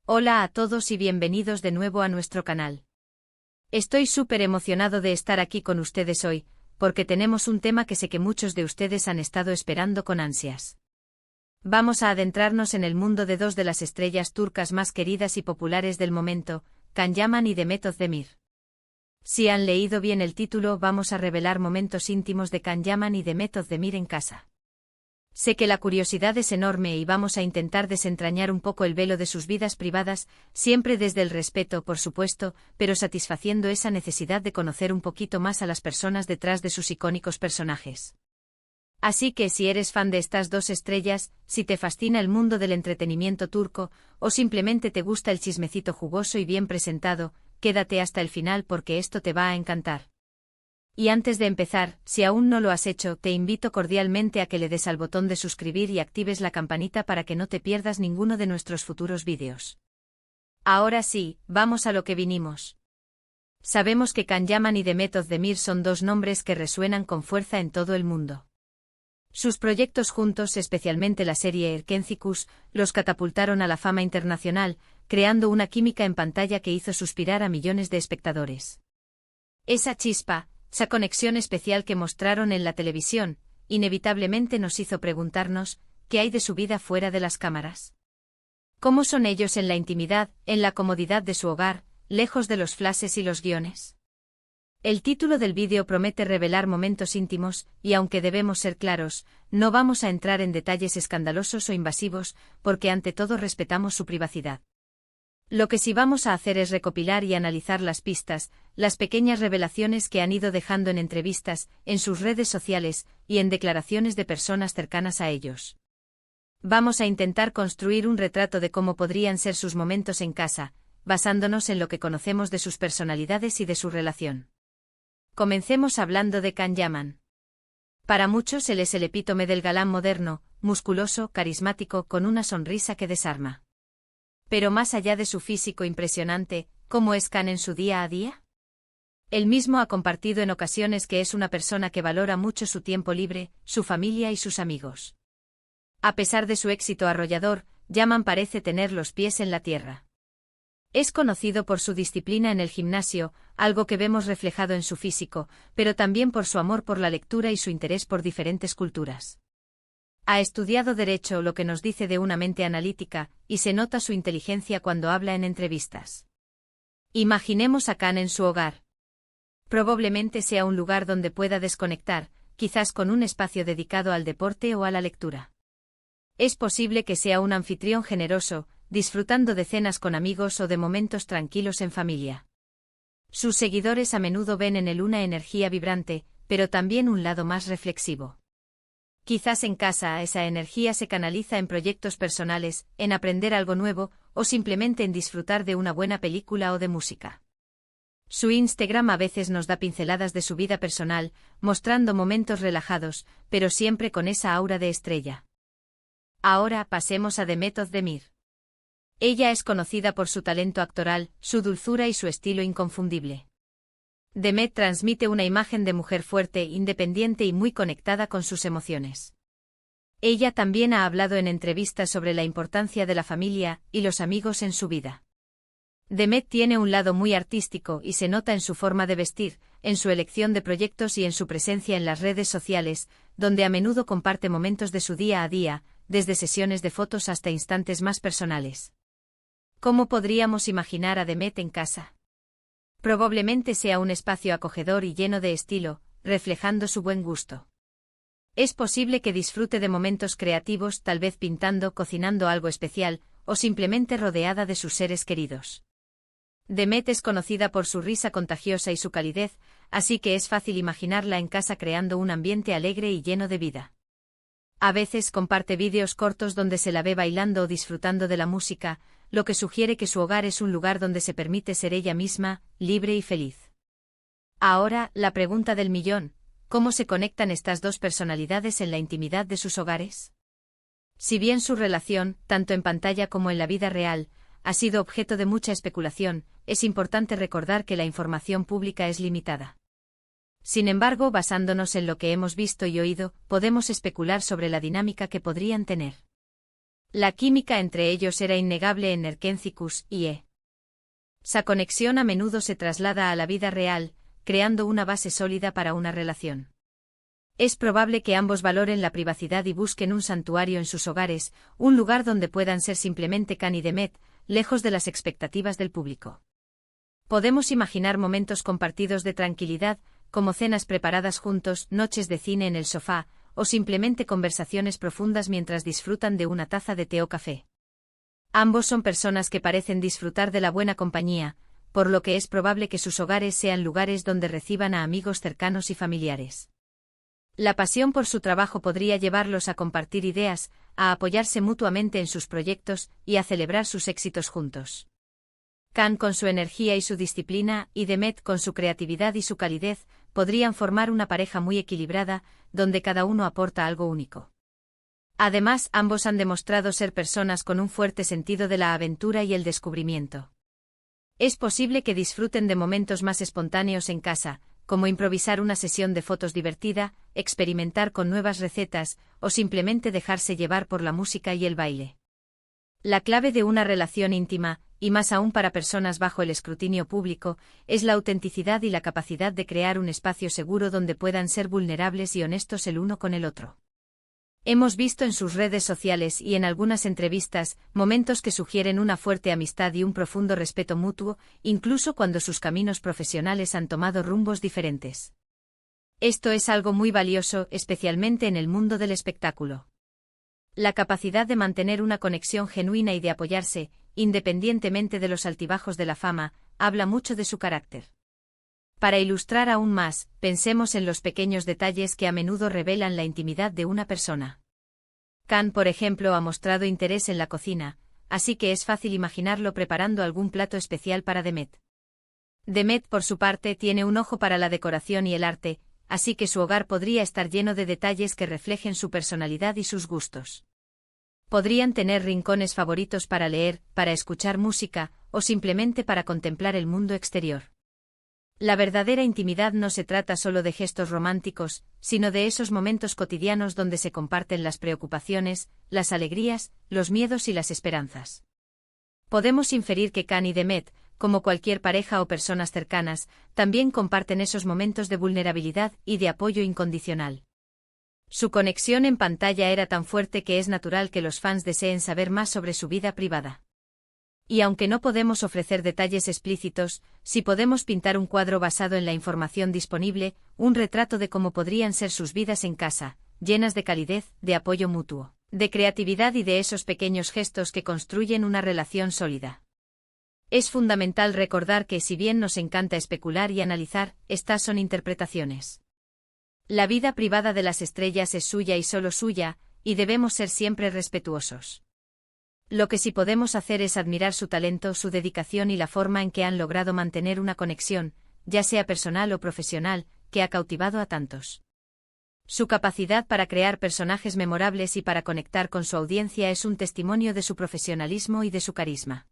Hola a todos y bienvenidos de nuevo a nuestro canal. Estoy súper emocionado de estar aquí con ustedes hoy, porque tenemos un tema que sé que muchos de ustedes han estado esperando con ansias. Vamos a adentrarnos en el mundo de dos de las estrellas turcas más queridas y populares del momento, Can Yaman y Demet Özdemir. Si han leído bien el título, vamos a revelar momentos íntimos de Can Yaman y Demet Özdemir en casa. Sé que la curiosidad es enorme y vamos a intentar desentrañar un poco el velo de sus vidas privadas, siempre desde el respeto, por supuesto, pero satisfaciendo esa necesidad de conocer un poquito más a las personas detrás de sus icónicos personajes. Así que si eres fan de estas dos estrellas, si te fascina el mundo del entretenimiento turco, o simplemente te gusta el chismecito jugoso y bien presentado, quédate hasta el final porque esto te va a encantar. Y antes de empezar, si aún no lo has hecho, te invito cordialmente a que le des al botón de suscribir y actives la campanita para que no te pierdas ninguno de nuestros futuros vídeos. Ahora sí, vamos a lo que vinimos. Sabemos que Can Yaman y Demet Özdemir son dos nombres que resuenan con fuerza en todo el mundo. Sus proyectos juntos, especialmente la serie Erkencikus, los catapultaron a la fama internacional, creando una química en pantalla que hizo suspirar a millones de espectadores. Esa chispa, esa conexión especial que mostraron en la televisión, inevitablemente nos hizo preguntarnos, ¿qué hay de su vida fuera de las cámaras? ¿Cómo son ellos en la intimidad, en la comodidad de su hogar, lejos de los flashes y los guiones? El título del vídeo promete revelar momentos íntimos, y aunque debemos ser claros, no vamos a entrar en detalles escandalosos o invasivos, porque ante todo respetamos su privacidad. Lo que sí vamos a hacer es recopilar y analizar las pistas, las pequeñas revelaciones que han ido dejando en entrevistas, en sus redes sociales, y en declaraciones de personas cercanas a ellos. Vamos a intentar construir un retrato de cómo podrían ser sus momentos en casa, basándonos en lo que conocemos de sus personalidades y de su relación. Comencemos hablando de Can Yaman. Para muchos él es el epítome del galán moderno, musculoso, carismático, con una sonrisa que desarma. Pero más allá de su físico impresionante, ¿cómo es Can en su día a día? Él mismo ha compartido en ocasiones que es una persona que valora mucho su tiempo libre, su familia y sus amigos. A pesar de su éxito arrollador, Yaman parece tener los pies en la tierra. Es conocido por su disciplina en el gimnasio, algo que vemos reflejado en su físico, pero también por su amor por la lectura y su interés por diferentes culturas. Ha estudiado Derecho, lo que nos dice de una mente analítica, y se nota su inteligencia cuando habla en entrevistas. Imaginemos a Can en su hogar. Probablemente sea un lugar donde pueda desconectar, quizás con un espacio dedicado al deporte o a la lectura. Es posible que sea un anfitrión generoso, disfrutando de cenas con amigos o de momentos tranquilos en familia. Sus seguidores a menudo ven en él una energía vibrante, pero también un lado más reflexivo. Quizás en casa esa energía se canaliza en proyectos personales, en aprender algo nuevo, o simplemente en disfrutar de una buena película o de música. Su Instagram a veces nos da pinceladas de su vida personal, mostrando momentos relajados, pero siempre con esa aura de estrella. Ahora pasemos a Demet Özdemir. Ella es conocida por su talento actoral, su dulzura y su estilo inconfundible. Demet transmite una imagen de mujer fuerte, independiente y muy conectada con sus emociones. Ella también ha hablado en entrevistas sobre la importancia de la familia y los amigos en su vida. Demet tiene un lado muy artístico y se nota en su forma de vestir, en su elección de proyectos y en su presencia en las redes sociales, donde a menudo comparte momentos de su día a día, desde sesiones de fotos hasta instantes más personales. ¿Cómo podríamos imaginar a Demet en casa? Probablemente sea un espacio acogedor y lleno de estilo, reflejando su buen gusto. Es posible que disfrute de momentos creativos, tal vez pintando, cocinando algo especial, o simplemente rodeada de sus seres queridos. Demet es conocida por su risa contagiosa y su calidez, así que es fácil imaginarla en casa creando un ambiente alegre y lleno de vida. A veces comparte vídeos cortos donde se la ve bailando o disfrutando de la música, lo que sugiere que su hogar es un lugar donde se permite ser ella misma, libre y feliz. Ahora, la pregunta del millón: ¿cómo se conectan estas dos personalidades en la intimidad de sus hogares? Si bien su relación, tanto en pantalla como en la vida real, ha sido objeto de mucha especulación, es importante recordar que la información pública es limitada. Sin embargo, basándonos en lo que hemos visto y oído, podemos especular sobre la dinámica que podrían tener. La química entre ellos era innegable en Erkencicus y E. Esa conexión a menudo se traslada a la vida real, creando una base sólida para una relación. Es probable que ambos valoren la privacidad y busquen un santuario en sus hogares, un lugar donde puedan ser simplemente Can y Demet, lejos de las expectativas del público. Podemos imaginar momentos compartidos de tranquilidad, como cenas preparadas juntos, noches de cine en el sofá, o simplemente conversaciones profundas mientras disfrutan de una taza de té o café. Ambos son personas que parecen disfrutar de la buena compañía, por lo que es probable que sus hogares sean lugares donde reciban a amigos cercanos y familiares. La pasión por su trabajo podría llevarlos a compartir ideas, a apoyarse mutuamente en sus proyectos y a celebrar sus éxitos juntos. Can con su energía y su disciplina, y Demet con su creatividad y su calidez, podrían formar una pareja muy equilibrada, donde cada uno aporta algo único. Además, ambos han demostrado ser personas con un fuerte sentido de la aventura y el descubrimiento. Es posible que disfruten de momentos más espontáneos en casa, como improvisar una sesión de fotos divertida, experimentar con nuevas recetas, o simplemente dejarse llevar por la música y el baile. La clave de una relación íntima, y más aún para personas bajo el escrutinio público, es la autenticidad y la capacidad de crear un espacio seguro donde puedan ser vulnerables y honestos el uno con el otro. Hemos visto en sus redes sociales y en algunas entrevistas momentos que sugieren una fuerte amistad y un profundo respeto mutuo, incluso cuando sus caminos profesionales han tomado rumbos diferentes. Esto es algo muy valioso, especialmente en el mundo del espectáculo. La capacidad de mantener una conexión genuina y de apoyarse, independientemente de los altibajos de la fama, habla mucho de su carácter. Para ilustrar aún más, pensemos en los pequeños detalles que a menudo revelan la intimidad de una persona. Can, por ejemplo, ha mostrado interés en la cocina, así que es fácil imaginarlo preparando algún plato especial para Demet. Demet, por su parte, tiene un ojo para la decoración y el arte, así que su hogar podría estar lleno de detalles que reflejen su personalidad y sus gustos. Podrían tener rincones favoritos para leer, para escuchar música, o simplemente para contemplar el mundo exterior. La verdadera intimidad no se trata solo de gestos románticos, sino de esos momentos cotidianos donde se comparten las preocupaciones, las alegrías, los miedos y las esperanzas. Podemos inferir que Can y Demet, como cualquier pareja o personas cercanas, también comparten esos momentos de vulnerabilidad y de apoyo incondicional. Su conexión en pantalla era tan fuerte que es natural que los fans deseen saber más sobre su vida privada. Y aunque no podemos ofrecer detalles explícitos, sí podemos pintar un cuadro basado en la información disponible, un retrato de cómo podrían ser sus vidas en casa, llenas de calidez, de apoyo mutuo, de creatividad y de esos pequeños gestos que construyen una relación sólida. Es fundamental recordar que si bien nos encanta especular y analizar, estas son interpretaciones. La vida privada de las estrellas es suya y solo suya, y debemos ser siempre respetuosos. Lo que sí podemos hacer es admirar su talento, su dedicación y la forma en que han logrado mantener una conexión, ya sea personal o profesional, que ha cautivado a tantos. Su capacidad para crear personajes memorables y para conectar con su audiencia es un testimonio de su profesionalismo y de su carisma.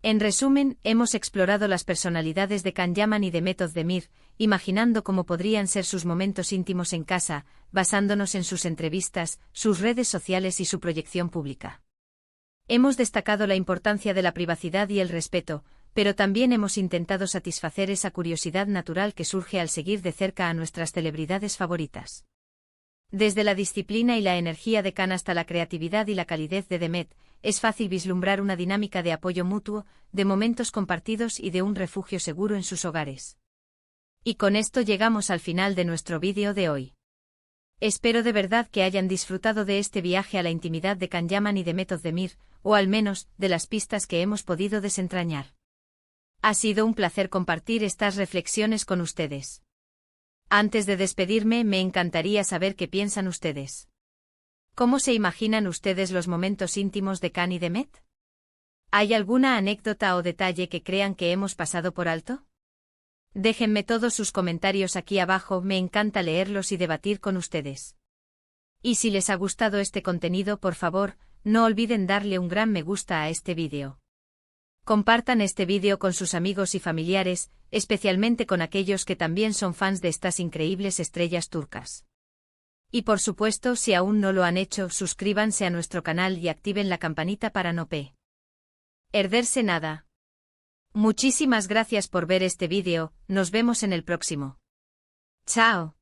En resumen, hemos explorado las personalidades de Can Yaman y Demet Özdemir, imaginando cómo podrían ser sus momentos íntimos en casa, basándonos en sus entrevistas, sus redes sociales y su proyección pública. Hemos destacado la importancia de la privacidad y el respeto, pero también hemos intentado satisfacer esa curiosidad natural que surge al seguir de cerca a nuestras celebridades favoritas. Desde la disciplina y la energía de Can hasta la creatividad y la calidez de Demet, es fácil vislumbrar una dinámica de apoyo mutuo, de momentos compartidos y de un refugio seguro en sus hogares. Y con esto llegamos al final de nuestro vídeo de hoy. Espero de verdad que hayan disfrutado de este viaje a la intimidad de Can Yaman y Demet Özdemir, o al menos, de las pistas que hemos podido desentrañar. Ha sido un placer compartir estas reflexiones con ustedes. Antes de despedirme, me encantaría saber qué piensan ustedes. ¿Cómo se imaginan ustedes los momentos íntimos de Can y Demet? ¿Hay alguna anécdota o detalle que crean que hemos pasado por alto? Déjenme todos sus comentarios aquí abajo, me encanta leerlos y debatir con ustedes. Y si les ha gustado este contenido, por favor, no olviden darle un gran me gusta a este vídeo. Compartan este vídeo con sus amigos y familiares, especialmente con aquellos que también son fans de estas increíbles estrellas turcas. Y por supuesto, si aún no lo han hecho, suscríbanse a nuestro canal y activen la campanita para no perderse nada. Muchísimas gracias por ver este vídeo, nos vemos en el próximo. Chao.